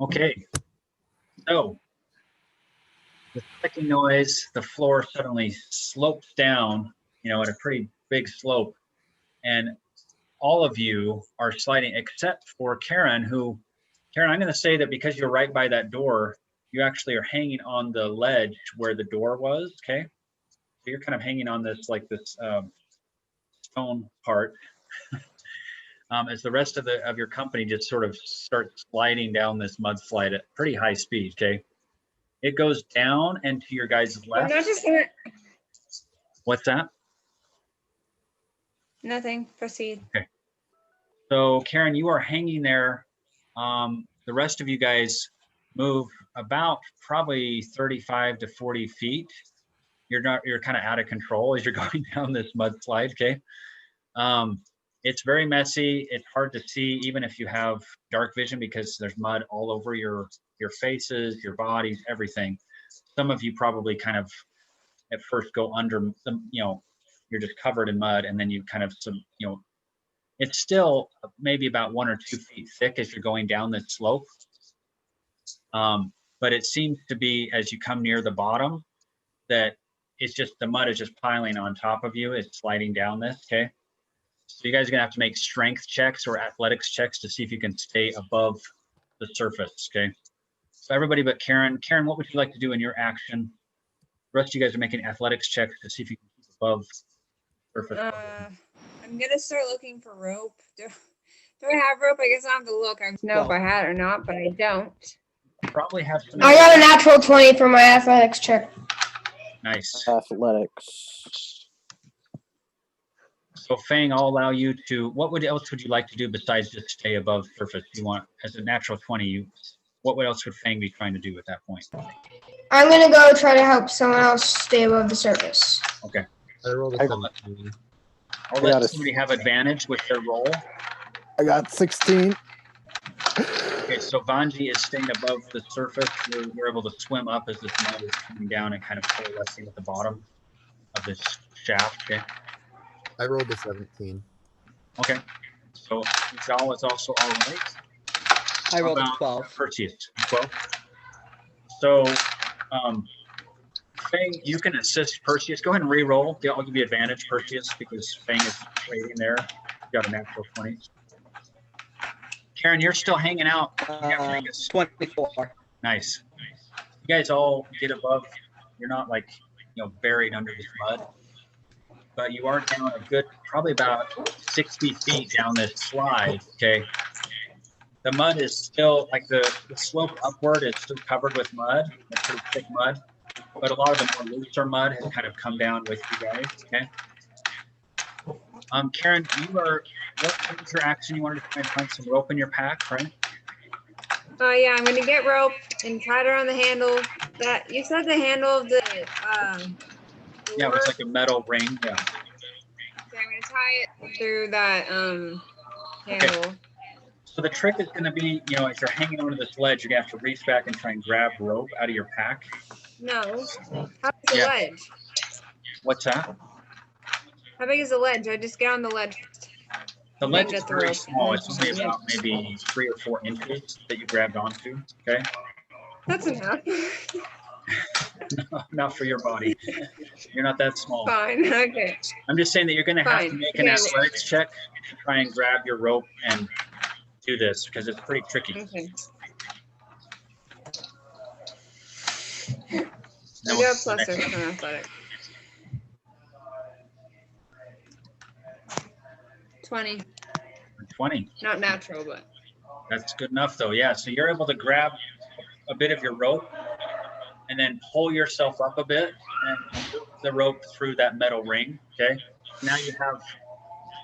Okay, so the clicking noise, the floor suddenly slopes down, at a pretty big slope, and all of you are sliding except for Karen, Karen, I'm going to say that because you're right by that door, you actually are hanging on the ledge where the door was, okay? So you're kind of hanging on this, like this stone part, as the rest of your company just sort of starts sliding down this mudslide at pretty high speed, okay? It goes down and to your guys' I'm left. not just gonna. What's that? Nothing. Proceed. Okay. So Karen, you are hanging there. The rest of you guys move about probably 35 to 40 feet. You're kind of out of control as you're going down this mudslide, okay? It's very messy. It's hard to see even if you have dark vision because there's mud all over your faces, your bodies, everything. Some of you probably kind of at first go under the, you're just covered in mud, and then you kind of it's still maybe about 1 or 2 feet thick as you're going down this slope. But it seems to be as you come near the bottom that it's just the mud is just piling on top of you. It's sliding down this, okay? So you guys are gonna have to make strength checks or athletics checks to see if you can stay above the surface, okay? So everybody but Karen. Karen, what would you like to do in your action? The rest of you guys are making athletics checks to see if you can keep above the surface. I'm gonna start looking for rope. Do I have rope? I guess I have to look. I don't know if I had it or not, but I don't. Probably have some. I got a natural 20 for my athletics check. Nice. Athletics. So Fang, I'll allow you to, what else would you like to do besides just stay above surface? You want, as a natural 20, what else would Fang be trying to do at that point? I'm gonna go try to help someone else stay above the surface. Okay. I rolled a 17. I'll let somebody have advantage with their roll. I got 16. Okay, so Vanji is staying above the surface. You're able to swim up as this mud is coming down and kind of coalescing at the bottom of this shaft, okay? I rolled a 17. Okay, so Zal is also all right. I rolled a How about 12. Perseus, 12. So, Fang, you can assist Perseus. Go ahead and re-roll. I'll give you advantage, Perseus, because Fang is waiting there. You got a natural 20. Karen, you're still hanging out. You have to make a 24. Nice. You guys all get above. You're not like, buried under this mud, but you are down a good, probably about 60 feet down this slide, okay? The mud is still, like the slope upward is still covered with mud, like pretty thick mud, but a lot of the more looser mud has kind of come down with you guys, okay? Karen, what was your action? You wanted to try and find some rope in your pack, right? Yeah, I'm gonna get rope and tie it around the handle. That you said the handle of the Yeah, it was like a metal ring. Yeah. Okay, I'm gonna tie it through that handle. Okay. So the trick is going to be, as you're hanging onto this ledge, you're going to have to reach back and try and grab rope out of your pack. No. How big is the ledge? What's that? How big is the ledge? I just get on the ledge. The ledge is very small. It's only about maybe 3 or 4 inches that you grabbed onto. Okay. That's enough. Not for your body. You're not that small. Fine. Okay. I'm just saying that you're going to have to make an athletics check to try and grab your rope and do this because it's pretty tricky. Okay. I do have plus on athletic. 20. 20. Not natural, but. That's good enough though. Yeah. So you're able to grab a bit of your rope and then pull yourself up a bit and move the rope through that metal ring. Okay. Now you have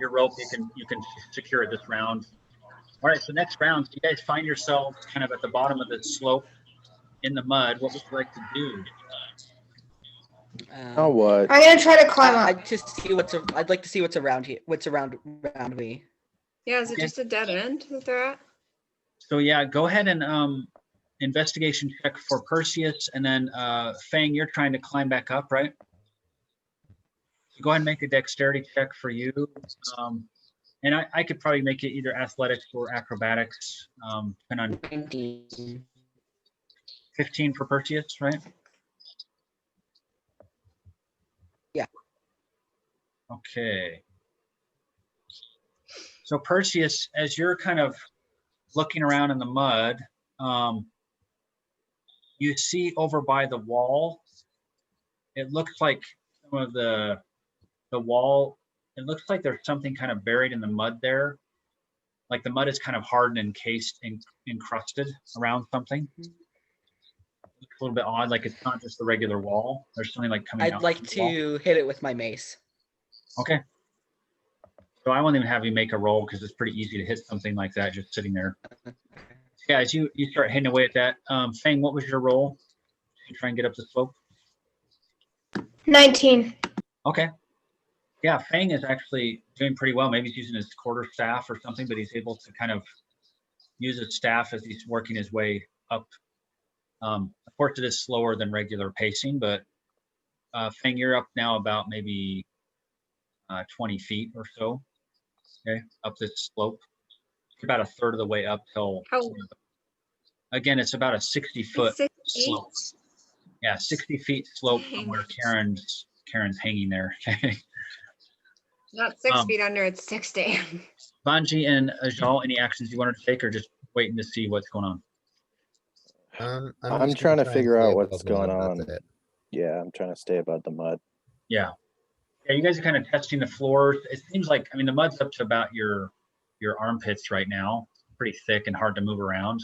your rope. You can secure it this round. All right. So next round, you guys find yourselves kind of at the bottom of the slope in the mud. What would you like to do? What? I'm gonna try to climb up. I'd like to see what's around here. What's around me? Yeah. Is it just a dead end that they're at? So yeah, go ahead and investigation check for Perseus, and then Fang, you're trying to climb back up, right? So go ahead and make a dexterity check for you. And I could probably make it either athletics or acrobatics, depending on 19. 15 for Perseus, right? Yeah. Okay. So Perseus, as you're kind of looking around in the mud, you see over by the wall, it looks like some of the wall, it looks like there's something kind of buried in the mud there. Like the mud is kind of hard and encased and encrusted around something. Looks a little bit odd, like it's not just the regular wall. There's something like coming out. I'd like from the wall. to hit it with my mace. Okay. So I won't even have you make a roll because it's pretty easy to hit something like that just sitting there. Yeah, as you start hitting away at that, Fang, what was your roll to try and get up the slope? 19. Okay. Yeah, Fang is actually doing pretty well. Maybe he's using his quarter staff or something, but he's able to kind of use his staff as he's working his way up. Of course, it is slower than regular pacing, but Fang, you're up now about maybe 20 feet or so, okay, up this slope. It's about a third of the way up till, again, it's about a 60-foot 6, 8. slope. Yeah, 60 feet slope from Dang. where Karen's hanging there. Okay. Not 6 feet under, it's 60. Banji and Ajal, any actions you wanted to take or just waiting to see what's going on? I'm just trying gonna to try and figure stay out above what's the going mud, on. that's it. Yeah, I'm trying to stay above the mud. Yeah. Yeah, you guys are kind of testing the floors. It seems like, I mean, the mud's up to about your armpits right now. Pretty thick and hard to move around.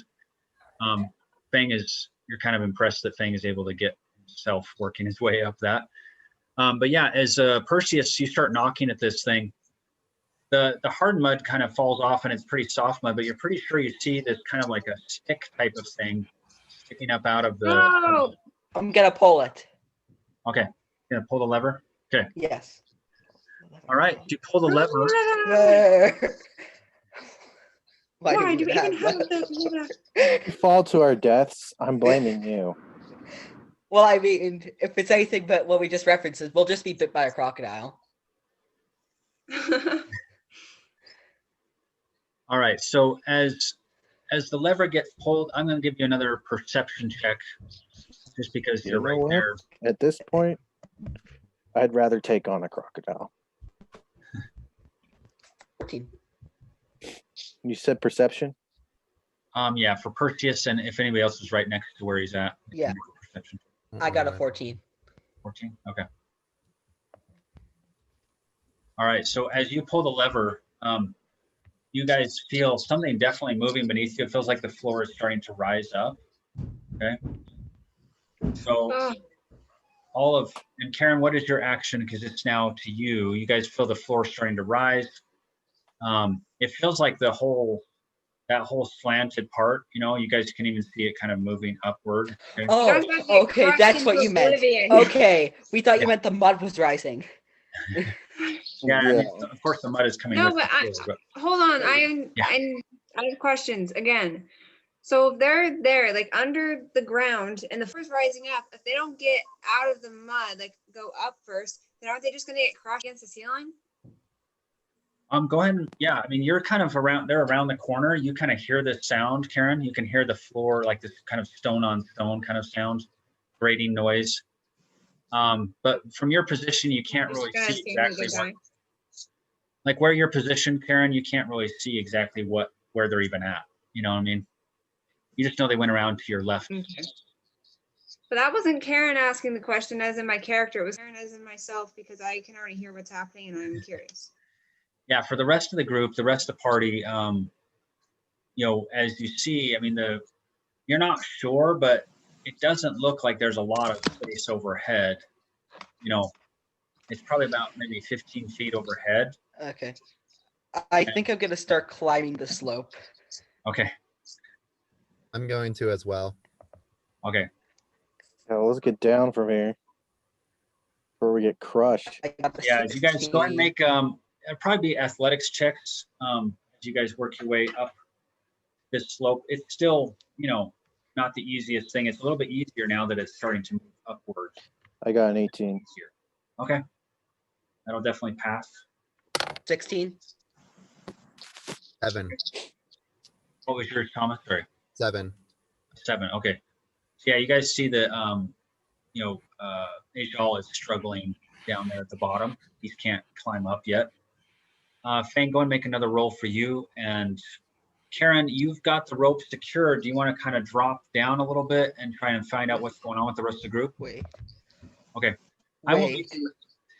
Fang is, you're kind of impressed that Fang is able to get himself working his way up that. But yeah, as Perseus, you start knocking at this thing, the hard mud kind of falls off and it's pretty soft mud, but you're pretty sure you see this kind of like a stick type of thing sticking up out of the. No! I'm gonna pull it. Okay, gonna pull the lever. Okay, Yes. all right. You pull the lever. Why Why do do we we even have have levers? If we fall to our deaths, I'm blaming you. Well, I mean, if it's anything but what we just referenced, we'll just be bit by a crocodile. All right. So as the lever gets pulled, I'm going to give you another perception check, just because You you're know right what? there. At this point, I'd rather take on a crocodile. 14. You said perception? Yeah, for Perseus, and if anybody else is right next to where he's at. Yeah. Perception. I got a 14. 14. Okay. All right. So as you pull the lever, you guys feel something definitely moving beneath you. It feels like the floor is starting to rise up. Okay. So Oh, and Karen, what is your action? Because it's now to you. You guys feel the floor starting to rise. It feels like that whole slanted part, you guys can even see it kind of moving upward. Okay. Oh, You guys might get okay, crushed that's what into you meant. oblivion. Okay, we thought you Yeah. meant the mud was rising. Yeah, I mean, of course the mud is coming No, with but the floor, hold on. Yeah. I have questions again. So if they're there, like under the ground, and the first rising up, if they don't get out of the mud, like go up first, then aren't they just gonna get crushed against the ceiling? Go ahead and, yeah, I mean, you're kind of they're around the corner. You kind of hear this sound, Karen. You can hear the floor, like this kind of stone on stone kind of sound, grating noise. But from your position, you can't Just really gonna see assume they're exactly gonna die. like where you're positioned, Karen, you can't really see exactly where they're even at. You know what I mean? You just know they went around to your left. Okay. But that wasn't Karen asking the question as in my character. It was Karen as in myself because I can already hear what's happening and I'm curious. Yeah, for the rest of the group, the rest of the party, as you see, I mean, you're not sure, but it doesn't look like there's a lot of space overhead. It's probably about maybe 15 feet overhead. Okay. I think I'm gonna start climbing the slope. Okay. I'm going to as well. Okay. Now let's get down from here before we get crushed. I got the Yeah, you guys go ahead and 16. make it'll probably be athletics checks as you guys work your way up this slope. It's still, not the easiest thing. It's a little bit easier now that it's starting to move upwards. I got an 18. Okay. That'll definitely pass. 16. 7. What was yours, Thomas? Sorry. 7. 7. Okay. So yeah, you guys see that Ajal is struggling down there at the bottom. He can't climb up yet. Fang, go and make another roll for you. And Karen, you've got the rope secured. Do you want to kind of drop down a little bit and try and find out what's going on with the rest of the group? Wait. Okay. I won't Wait.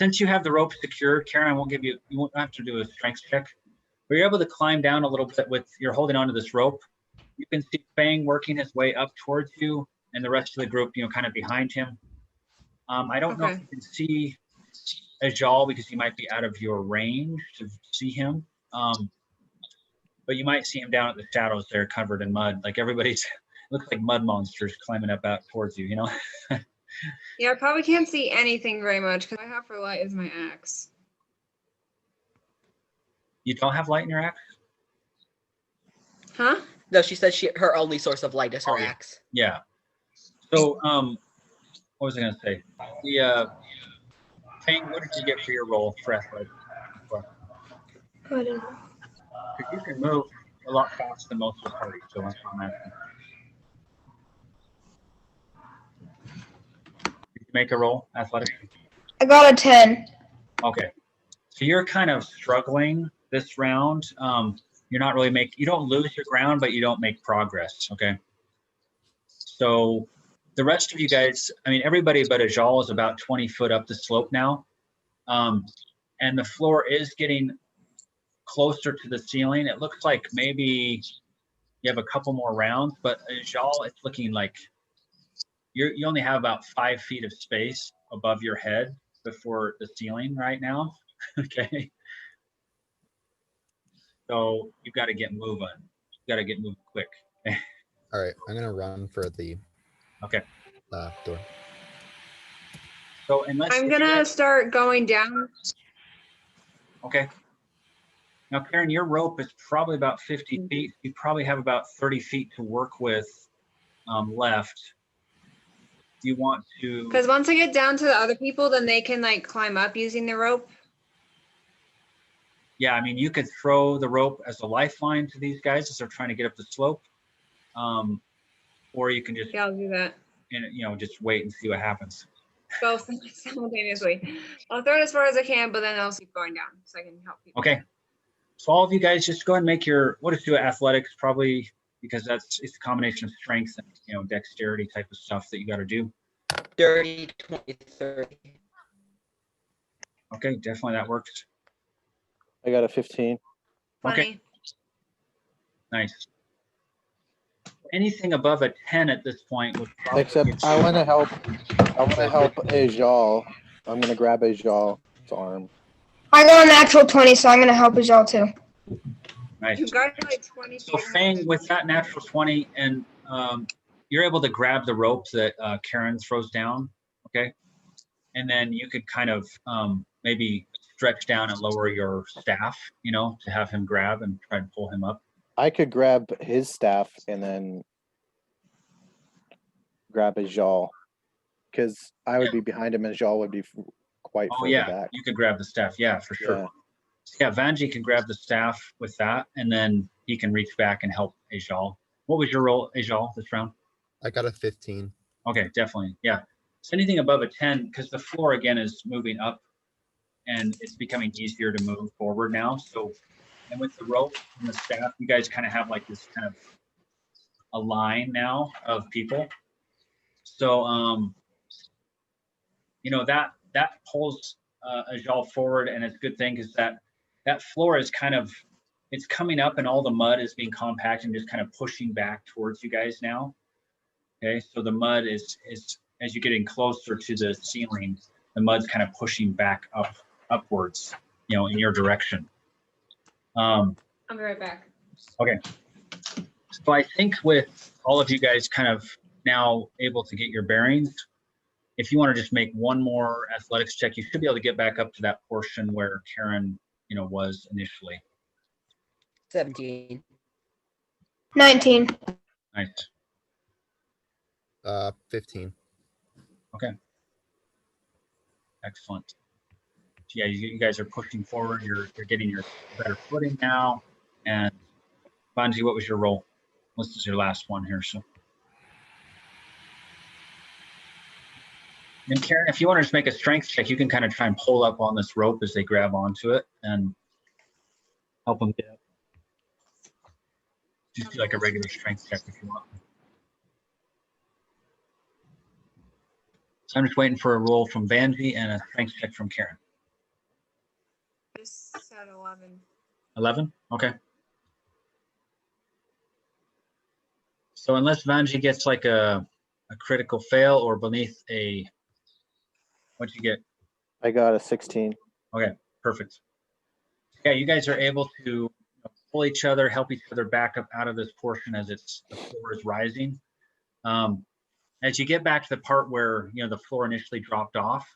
since you have the rope secured, Karen, I won't give you won't have to do a strength check. But you're able to climb down a little bit you're holding onto this rope. You can see Fang working his way up towards you and the rest of the group, kind of behind him. I don't know if Okay. you can see Ajal because he might be out of your range to see him. But you might see him down at the shadows there covered in mud. Like everybody's looks like mud monsters climbing up out towards you, Yeah, I probably can't see anything very much because I have for light is my axe. You don't have light in your axe? Huh? No, she said her only source of light is her Oh, yeah. axe. Yeah. So, what was I going to say? Fang, what did you get for your roll for athletics? Because you can move a lot faster than most of the party, so that's what I'm asking. Did you make a roll, athletics? I got a 10. Okay. So you're kind of struggling this round. You're not really you don't lose your ground, but you don't make progress, okay? So the rest of you guys, everybody but Ajal is about 20 foot up the slope now. And the floor is getting closer to the ceiling. It looks like maybe you have a couple more rounds, but Ajal, it's looking like you only have about 5 feet of space above your head before the ceiling right now. Okay. So you've got to get moving. You got to get moving quick. All right, I'm gonna run for the Okay. door. So unless I'm if you gonna guys- start going down. Okay. Now, Karen, your rope is probably about 50 feet. You probably have about 30 feet to work with left. Do you want to? Because once I get down to the other people, then they can like climb up using the rope. Yeah, you could throw the rope as a lifeline to these guys as they're trying to get up the slope, or you can just Yeah, I'll do that. just wait and see what happens. Both simultaneously. I'll throw it as far as I can, but then I'll keep going down so I can help people. Okay. So all of you guys just go ahead and make what is athletics probably, because it's a combination of strength and dexterity type of stuff that you got to do. 30, 20, 30. Okay, definitely that works. I got a 15. Okay, nice. Anything above a 10 at this point would probably Except I want to help. I want to help Ajal. I'm gonna grab Ajal's arm. I got a natural 20, so I'm going to help Ajal too. nice. You got like 20 So feet. Fang, with that natural 20, and you're able to grab the rope that Karen throws down, okay? And then you could kind of maybe stretch down and lower your staff, to have him grab and try and pull him up. I could grab his staff and then grab Ajal, because I would be behind him and Ajal would be quite Oh further yeah, back. you could grab the staff, yeah, for sure. Yeah. Yeah, Vanji can grab the staff with that, and then he can reach back and help Ajal. What was your role, Ajal, this round? I got a 15. Okay, definitely, yeah. So anything above a 10, because the floor again is moving up, and it's becoming easier to move forward now. So, and with the rope and the staff, you guys kind of have like this kind of a line now of people. So, that pulls Ajal forward, and it's a good thing because that floor is it's coming up, and all the mud is being compacted and just kind of pushing back towards you guys now. Okay, so the mud is as you're getting closer to the ceiling, the mud's kind of pushing back upwards, in your direction. I'll be right back. Okay. So I think with all of you guys kind of now able to get your bearings, if you want to just make one more athletics check, you should be able to get back up to that portion where Karen, was initially. 17. 19. Nice. 15. Okay. Excellent. Yeah, you guys are pushing forward. You're getting your better footing now, and Bonji, what was your roll? This is your last one here. So, and Karen, if you want to just make a strength check, you can kind of try and pull up on this rope as they grab onto it and help them get up. Just do like a regular strength check if you want. So I'm just waiting for a roll from Vanjie and a strength check from Karen. Just said 11. 11? Okay. So unless Vanjie gets like a critical fail or beneath a, what'd you get? I got a 16. Okay, perfect. Yeah, you guys are able to pull each other, help each other back up out of this portion as the floor is rising. As you get back to the part where the floor initially dropped off,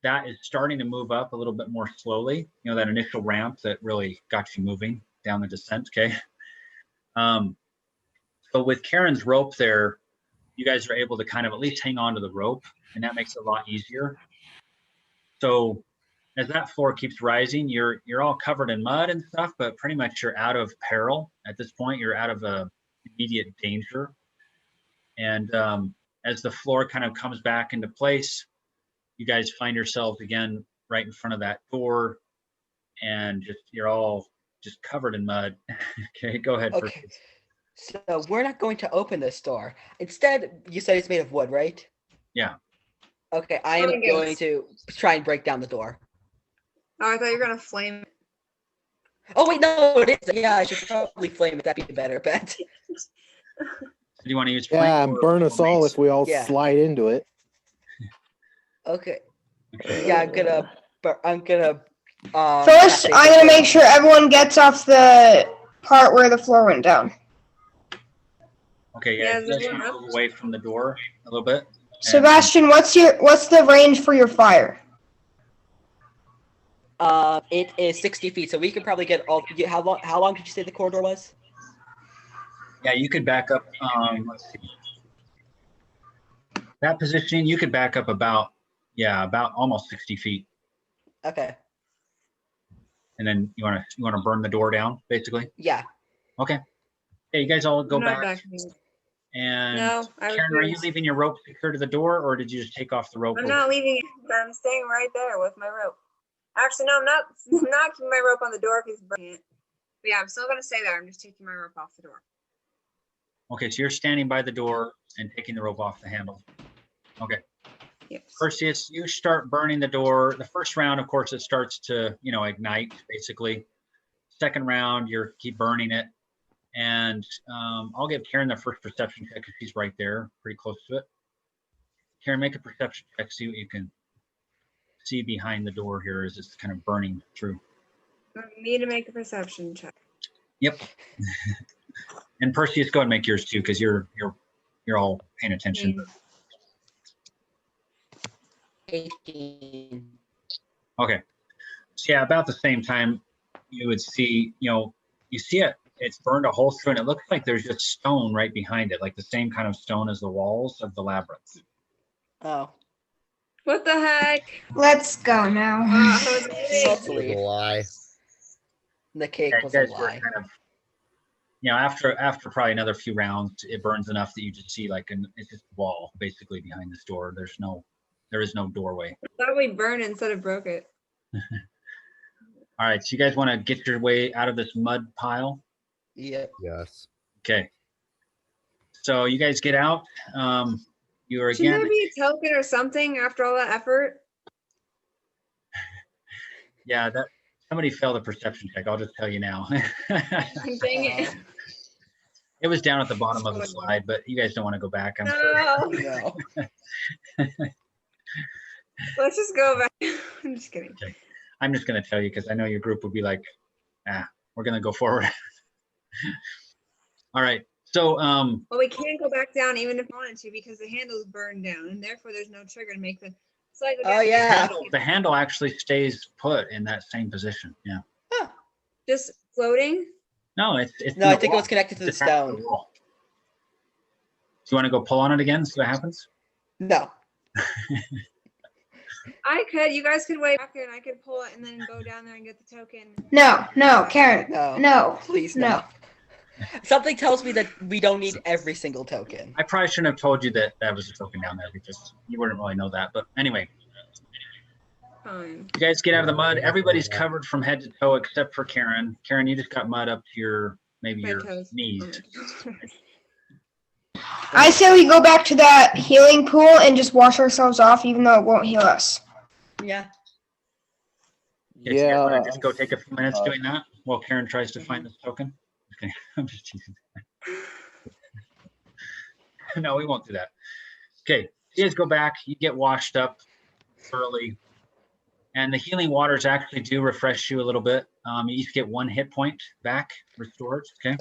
that is starting to move up a little bit more slowly. That initial ramp that really got you moving down the descent. Okay. So with Karen's rope there, you guys are able to kind of at least hang on to the rope, and that makes it a lot easier. So as that floor keeps rising, you're all covered in mud and stuff, but pretty much you're out of peril at this point. You're out of immediate danger. And as the floor kind of comes back into place, you guys find yourselves again right in front of that door, and you're all just covered in mud. Okay, go ahead. Okay. So we're not going to open this door. Instead, you said it's made of wood, right? Yeah. Okay, I am going to try and break down the door. Oh, I thought you were gonna flame it. Oh wait, no, it is. Yeah, I should probably flame it. That'd be a better bet. Do you want to use Yeah, flame and or burn us all mace? if we all Yeah. slide into it. Okay. Yeah, I'm gonna. First, I'm gonna make sure everyone gets off the part where the floor went down. Okay, Yeah, yeah, you guys there's want to one move away from the door a little bit. Sebastian, what's the range for your fire? It is 60 feet, so we could probably get all. How long did you say the corridor was? Yeah, you could back up. Let's see. That positioning, you could back up about almost 60 feet, Okay. and then you want to burn the door down, basically. Yeah. Okay. Yeah, you guys all go I'm not back. backing. And No, I Karen, are you refuse. leaving your rope secure to the door, or did you just take off the rope? I'm not leaving it. I'm staying right there with my rope. Actually, no, I'm not. I'm not keeping my rope on the door if he's breaking it. But yeah, I'm still gonna stay there. I'm just taking my rope off the door. Okay, so you're standing by the door and taking the rope off the handle. Okay. Yes. Perseus, you start burning the door. The first round, of course, it starts to, ignite, basically. Second round, keep burning it. And I'll give Karen the first perception check because she's right there, pretty close to it. Karen, make a perception check, see what you can see behind the door here as it's kind of burning through. Me to make a perception check. Yep. And Perseus, go ahead and make yours too, because you're all paying attention. 18. Okay. So yeah, about the same time, you would see, you see it's burned a hole through, and it looks like there's just stone right behind it, like the same kind of stone as the walls of the labyrinth. Oh. What the heck? Let's go now. Jose. Let's It was a leave. lie. The cake Yeah, was you a guys were lie. kind of, after probably another few rounds, it burns enough that you just see it's just a wall basically behind this door. There is no doorway. I thought we burned it instead of broke it. All right, so you guys want to get your way out of this mud pile? Yep. Yes. Okay. So you guys get out. You are Shouldn't again. there be a token or something after all that effort? Yeah, that somebody failed a perception check. I'll just tell you now. Dang it. It was down at the bottom of the slide, but you guys don't want to go back. I'm sorry. No. No. Let's just go back. I'm just kidding. I'm just going to tell you because I know your group would be like, we're going to go forward. All right. So, Well, we can't go back down even if we wanted to because the handle's burned down, and therefore there's no trigger to make the cycle. Oh, yeah. the handle actually stays put in that same position. Yeah. Just floating. No, it's No, I think it was connected to the It's attached stone. wall. Do you want to go pull on it again? See what happens? No. I could. You guys could wait back and I could pull it and then go down there and get the token. No, Karen. No. No. Please No. no. Something tells me that we don't need every single token. I probably shouldn't have told you that that was a token down there because you wouldn't really know that. But anyway, Fine. you guys get out of the mud. Everybody's covered from head to toe except for Karen. Karen, you just got mud up to your maybe My your toes. knees. I say we go back to that healing pool and just wash ourselves off, even though it won't heal us. Yeah. Okay, so you guys Yeah. wanna just go take a few minutes doing that while Karen tries to find this token. Okay, I'm just teasing. No, we won't do that. Okay, you guys go back. You get washed up thoroughly, and the healing waters actually do refresh you a little bit. You each get 1 hit point back restored. Okay.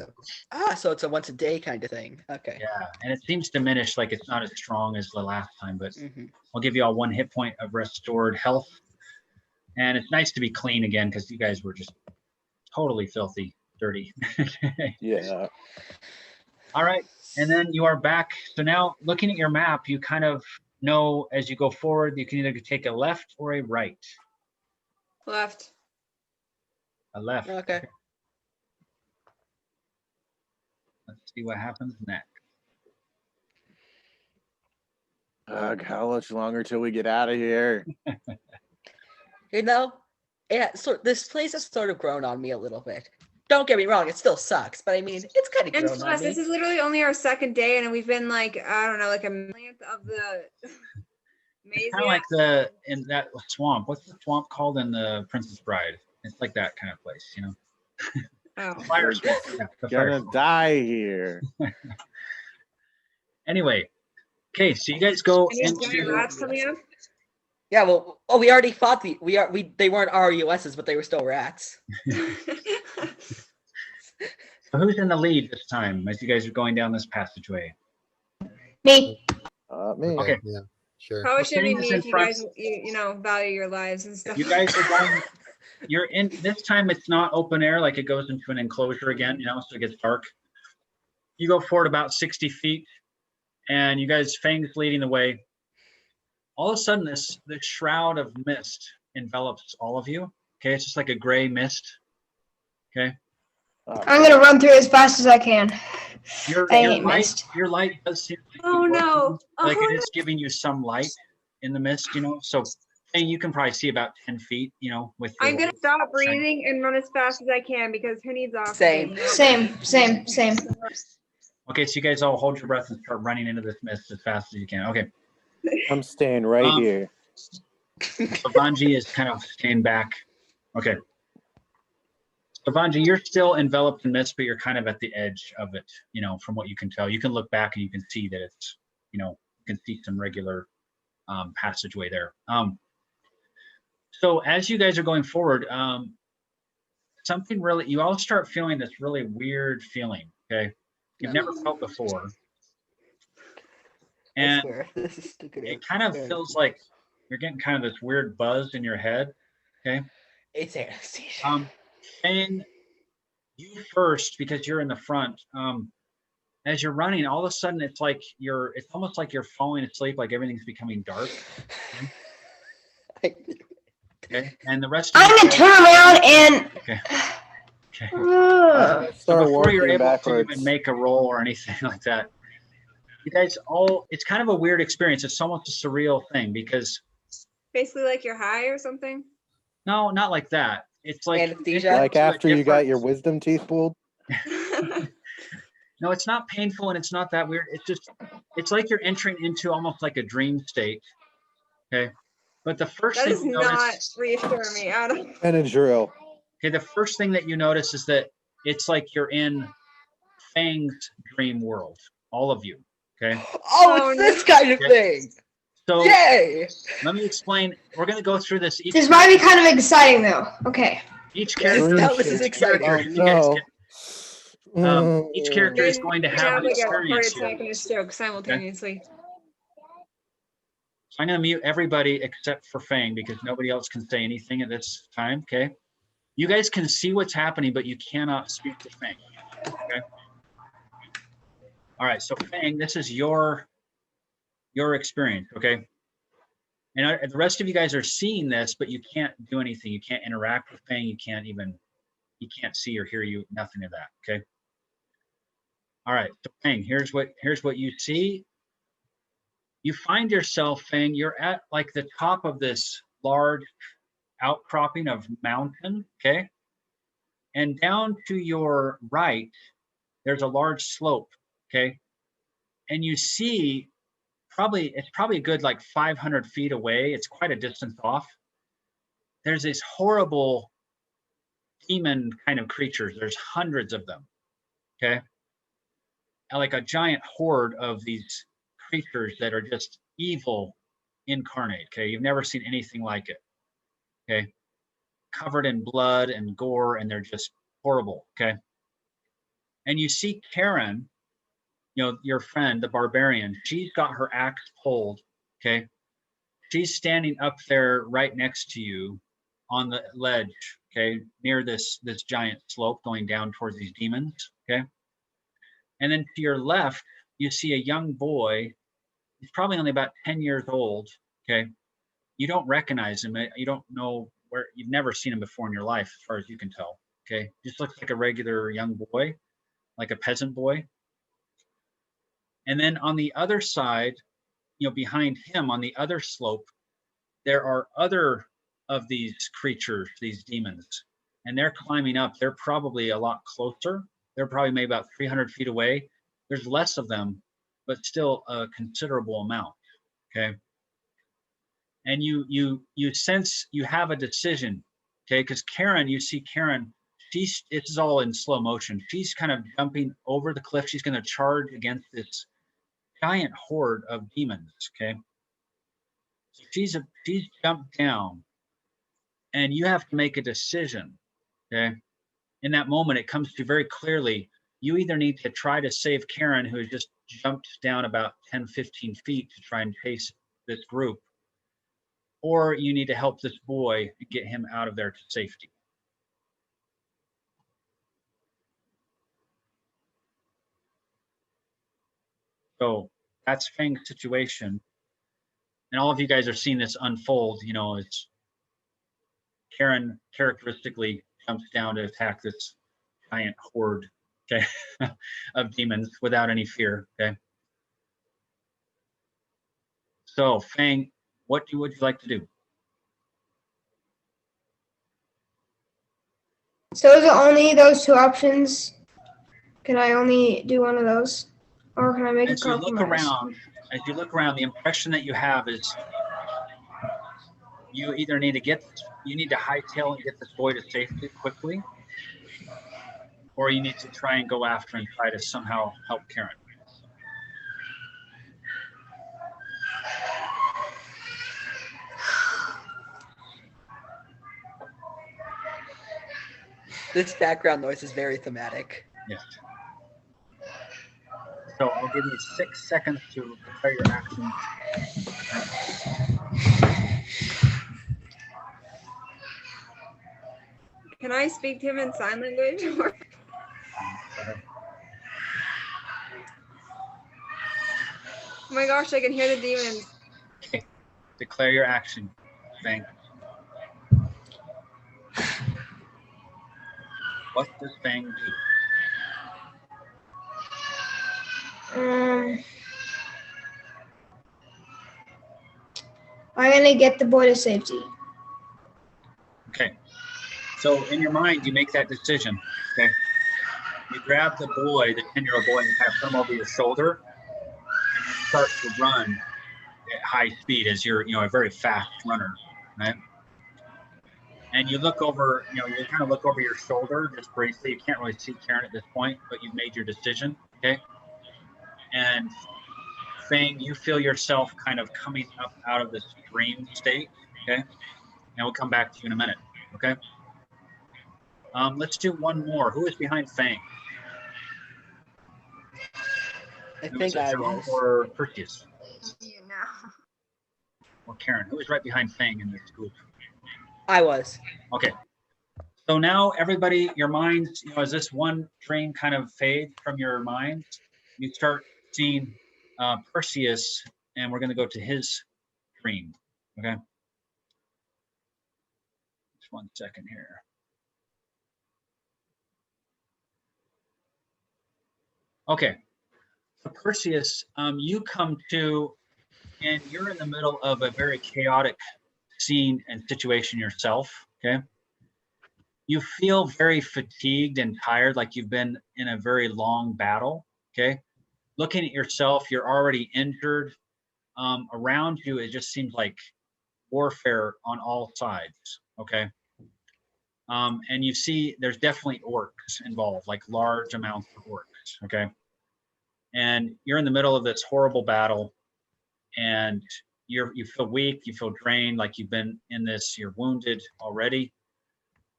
So it's a once a day kind of thing. Okay. Yeah, and it seems diminished, like it's not as strong as the last time, but Mhm. I'll give you all 1 hit point of restored health. And it's nice to be clean again because you guys were just totally filthy, dirty. Yeah. All right, and then you are back. So now looking at your map, you kind of know as you go forward, you can either take a left or a right. Left. A left. Okay. Let's see what happens next. How much longer till we get out of here? You know, yeah. So this place has sort of grown on me a little bit. Don't get me wrong; it still sucks, but I mean, it's kind of And grown on plus, me. this is literally only our second day, and we've been like, I don't know, like a millionth of the maze. It's kind of like the in that swamp. What's the swamp called in the Princess Bride? It's like that kind of place, you know. Oh. Fire swamp. Yeah, the fire Gonna swamp. die here. Anyway, okay, so you guys go And there's giant into. rats coming up. Yeah. Well, oh, we already fought the. They weren't RUSs, but they were still rats. So who's in the lead this time as you guys are going down this passageway? Me. Me. Okay. Yeah. Sure. Probably should be Sitting me in if you front- guys, you know, value your lives and stuff. You guys are going. You're in this time. It's not open air, like it goes into an enclosure again, you know, so it gets dark. You go forward about 60 feet, and you guys, Fang's leading the way. All of a sudden, this shroud of mist envelops all of you. Okay, it's just like a gray mist. Okay, I'm gonna run through as fast as I can. your I your ain't light mist. your light does seem to be Oh, no. working, like Oh, it is giving you some light in the mist, you know. So, Fang, you can probably see about 10 feet, you know, with your I'm gonna light. stop breathing and run as fast as I can because who needs oxygen? Same. Same. Okay, so you guys all hold your breath and start running into this mist as fast as you can. Okay. I'm staying right here. So Vanji is kind of staying back. Okay. So Vanji, you're still enveloped in mist, but you're kind of at the edge of it, you know, from what you can tell. You can look back and you can see that it's, you know, you can see some regular passageway there. So as you guys are going forward, something really, you all start feeling this really weird feeling, okay? You've never felt before. I And swear, this is stupid. it kind of feels like you're getting kind of this weird buzz in your head. Okay. It's anesthesia. Fang, you first because you're in the front. As you're running, all of a sudden it's almost like you're falling asleep, like everything's becoming dark. Okay. And the rest of I'm gonna turn around and. Okay. Okay. So Start before you're walking able backwards. to even make a roll or anything like that, you guys it's kind of a weird experience. It's almost a surreal thing because Basically, like you're high or something. no, not like that. It's like Anesthesia? Like after you got different- your wisdom teeth pulled. No, it's not painful and it's not that weird. It's like you're entering into almost like a dream state. Okay. But the first That thing does you not notice, reassure me at all. Benadryl. okay, the first thing that you notice is that it's like you're in Fang's dream world, all of you. Okay. Oh, it's this kind of Yeah. thing. So Yay! let me explain. We're gonna go through this. This might be kind of exciting though. Okay. Each Yes, character. now this is each exciting. character, Oh you guys no. get- each character is going to You have an like a heart experience here. attack and a stroke simultaneously. So I'm going to mute everybody except for Fang because nobody else can say anything at this time. Okay. You guys can see what's happening, but you cannot speak to Fang. Okay. All right. So Fang, this is your experience. Okay. And the rest of you guys are seeing this, but you can't do anything. You can't interact with Fang. You can't see or hear you. Nothing of that. Okay. All right, so Fang, here's what you see. You find yourself, Fang, you're at like the top of this large outcropping of mountain, okay? And down to your right, there's a large slope, okay? And you see it's probably a good like 500 feet away. It's quite a distance off. There's this horrible demon kind of creatures. There's hundreds of them, okay? And like a giant horde of these creatures that are just evil incarnate, okay? You've never seen anything like it, okay? Covered in blood and gore, and they're just horrible, okay? And you see Karen, your friend, the barbarian, she's got her axe pulled, okay? She's standing up there right next to you on the ledge, okay, near this giant slope going down towards these demons, okay? And then to your left, you see a young boy. He's probably only about 10 years old, okay? You don't recognize him. You don't know where, you've never seen him before in your life, as far as you can tell, okay? Just looks like a regular young boy, like a peasant boy. And then on the other side, behind him on the other slope, there are other of these creatures, these demons, and they're climbing up. They're probably a lot closer. They're probably maybe about 300 feet away. There's less of them, but still a considerable amount, okay? And you sense you have a decision, okay? Because Karen, you see Karen, it's all in slow motion. She's kind of jumping over the cliff. She's going to charge against this giant horde of demons, okay? So she's jumped down, and you have to make a decision, okay? In that moment, it comes to you very clearly. You either need to try to save Karen, who has just jumped down about 10, 15 feet to try and chase this group, or you need to help this boy and get him out of there to safety. So that's Fang's situation. And all of you guys are seeing this unfold, as Karen characteristically jumps down to attack this giant horde, okay, of demons without any fear, okay? So Fang, what would you like to do? So is it only those two options? Can I only do one of those? Or can I make a As you look compromise? around, the impression that you have is you either need to hightail and get this boy to safety quickly, or you need to try and go after and try to somehow help Karen. This background noise is very thematic. Yes. So I'll give you 6 seconds to declare your action. Can I speak to him in sign language? Oh my gosh, I can hear the demons. Okay. Declare your action. Fang. What does Fang do? I'm gonna get the boy to safety. Okay. So in your mind, you make that decision. Okay. You grab the boy, the 10-year-old boy, and you kind of put him over your shoulder, and you start to run at high speed as you're, a very fast runner, right? And you look over, you kind of look over your shoulder just briefly. You can't really see Karen at this point, but you've made your decision, okay? And Fang, you feel yourself kind of coming up out of this dream state, okay? And we'll come back to you in a minute, okay? Let's do one more. Who is behind Fang? I think I was. Or Perseus? You know. Or Karen? Who is right behind Fang in this group? I was. Okay. So now everybody, your minds, as this one dream kind of fades from your minds, you start seeing Perseus, and we're going to go to his dream. Okay. Just 1 second here. Okay. So Perseus, you come to, and you're in the middle of a very chaotic scene and situation yourself. Okay. You feel very fatigued and tired, like you've been in a very long battle. Okay. Looking at yourself, you're already injured. Around you, it just seems like warfare on all sides. Okay. And you see there's definitely orcs involved, like large amounts of orcs. Okay. And you're in the middle of this horrible battle, and you feel weak, you feel drained, like you've been in this, you're wounded already.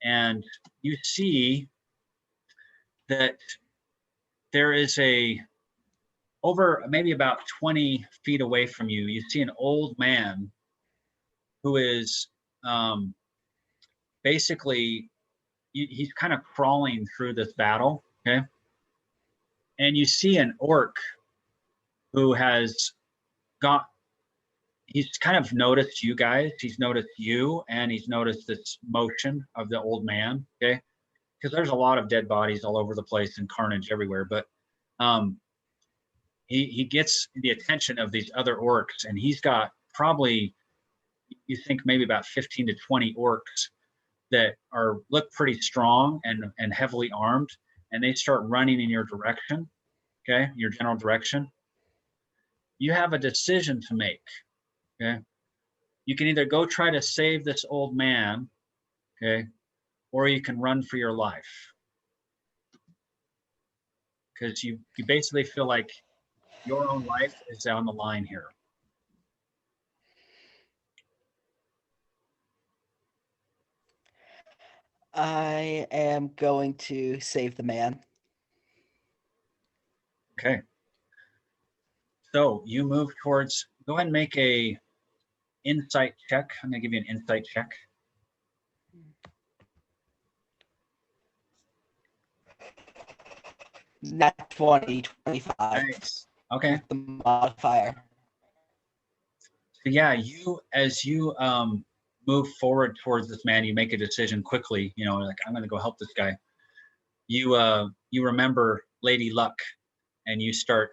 And you see that there is a, over maybe about 20 feet away from you, you see an old man who is basically, he's kind of crawling through this battle. Okay. And you see an orc who has got, he's kind of noticed you guys, he's noticed you, and he's noticed this motion of the old man. Okay. Because there's a lot of dead bodies all over the place and carnage everywhere. But he gets the attention of these other orcs, and he's got probably, you think maybe about 15 to 20 orcs that are, look pretty strong and heavily armed, and they start running in your direction. Okay, your general direction. You have a decision to make. Okay, you can either go try to save this old man, okay, or you can run for your life, because you basically feel like your own life is on the line here. I am going to save the man. Okay. So you move towards, go ahead and make a insight check. I'm gonna give you an insight check. Not 20, 25. Nice. Okay. With the modifier. So yeah, as you move forward towards this man, you make a decision quickly, you know, like, I'm gonna go help this guy. You remember Lady Luck, and you start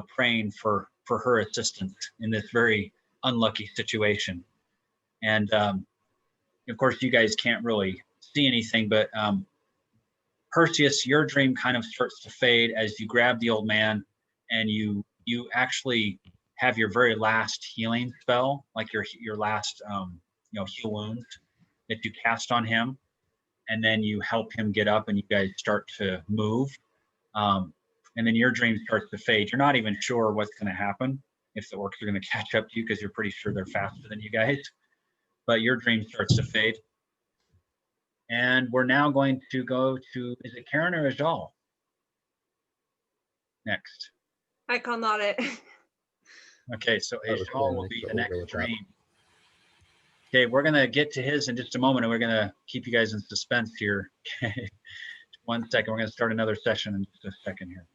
praying for her assistance in this very unlucky situation. And of course, you guys can't really see anything, but Perseus, your dream kind of starts to fade as you grab the old man, and you actually have your very last healing spell, like your last heal wounds that you cast on him, and then you help him get up, and you guys start to move. And then your dream starts to fade. You're not even sure what's going to happen, if the orcs are going to catch up to you, because you're pretty sure they're faster than you guys. But your dream starts to fade. And we're now going to go to, is it Karen or Ajal? Next. I call not it. Okay, so That was Ajal really will nice be to the next overlook that. dream. Okay, we're going to get to his in just a moment, and we're going to keep you guys in suspense here. Okay, 1 second. We're going to start another session in just a second here.